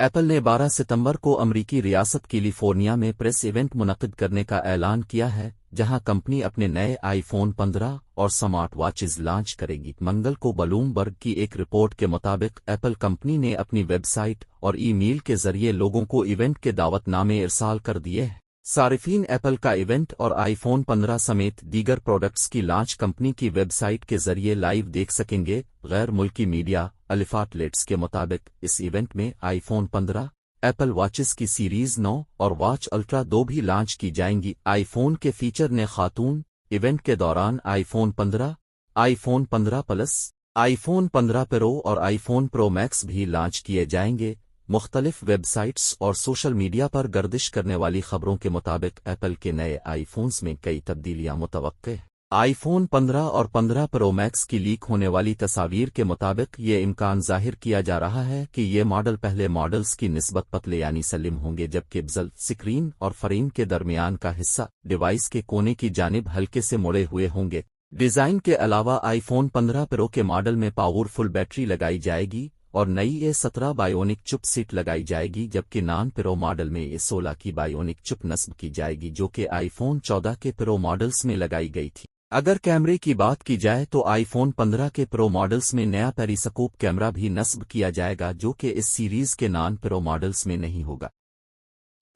Apple نے 12 ستمبر کو امریکی ریاست کیلیفورنیا میں پریس ایونٹ منعقد کرنے کا اعلان کیا ہے، جہاں کمپنی اپنے نئے آئی فون 15 اور سمارٹ واچز لانچ کرے گی۔ منگل کو بلوم برگ کی ایک رپورٹ کے مطابق ایپل کمپنی نے اپنی ویب سائٹ اور ای میل کے ذریعے لوگوں کو ایونٹ کے دعوت نامے ارسال کر دیے ہیں۔ صارفین ایپل کا ایونٹ اور آئی فون 15 سمیت دیگر پروڈکٹس کی لانچ کمپنی کی ویب سائٹ کے ذریعے لائیو دیکھ سکیں گے۔ غیر ملکی میڈیا آؤٹلیٹس کے مطابق اس ایونٹ میں آئی فون 15، ایپل واچز کی سیریز 9 اور واچ الٹرا 2 بھی لانچ کی جائیں گی۔ آئی فون کے فیچر نے خاتون ایونٹ کے دوران آئی فون 15، آئی فون 15 پلس، آئی فون 15 پرو اور آئی فون پرو میکس بھی لانچ کیے جائیں گے۔ مختلف ویب سائٹس اور سوشل میڈیا پر گردش کرنے والی خبروں کے مطابق ایپل کے نئے آئی فونز میں کئی تبدیلیاں متوقع ہیں۔ آئی فون 15 اور 15 پرو میکس کی لیک ہونے والی تصاویر کے مطابق یہ امکان ظاہر کیا جا رہا ہے کہ یہ ماڈل پہلے ماڈلز کی نسبت پتلے یعنی سلم ہوں گے، جبکہ بزل سکرین اور فریم کے درمیان کا حصہ ڈیوائس کے کونے کی جانب ہلکے سے مڑے ہوئے ہوں گے۔ ڈیزائن کے علاوہ آئی فون 15 پرو کے ماڈل میں پاورفل بیٹری لگائی جائے گی اور نئی A17 بائیونک چپ سیٹ لگائی جائے گی، جبکہ نان پرو ماڈل میں A16 کی بائیونک چپ نصب کی جائے گی جو کہ آئی فون 14 کے پرو ماڈلز میں لگائی گئی تھی۔ اگر کیمرے کی بات کی جائے تو آئی فون 15 کے پرو ماڈلز میں نیا پیریسکوپ کیمرہ بھی نصب کیا جائے گا جو کہ اس سیریز کے نان پرو ماڈلز میں نہیں ہوگا۔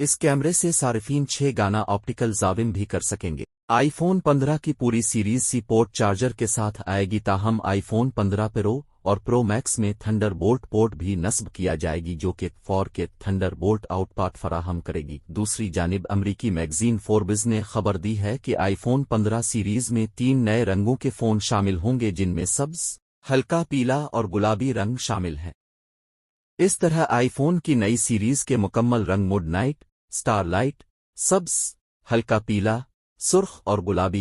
اس کیمرے سے صارفین 6 گانا آپٹیکل زاوم بھی کر سکیں گے۔ آئی فون 15 کی پوری سیریز سی پورٹ چارجر کے ساتھ آئے گی، تاہم آئی فون 15 پرو اور پرو میکس میں تھنڈر بولٹ پورٹ بھی نصب کیا جائے گی جو کہ 4 کے تھنڈر بولٹ آؤٹ پٹ فراہم کرے گی۔ دوسری جانب امریکی میگزین فوربس نے خبر دی ہے کہ آئی فون 15 سیریز میں 3 نئے رنگوں کے فون شامل ہوں گے، جن میں سبز، ہلکا پیلا اور گلابی رنگ شامل ہیں۔ اس طرح آئی فون کی نئی سیریز کے مکمل رنگ مڈ نائٹ، سٹار لائٹ، سبز، ہلکا پیلا، سرخ اور گلابی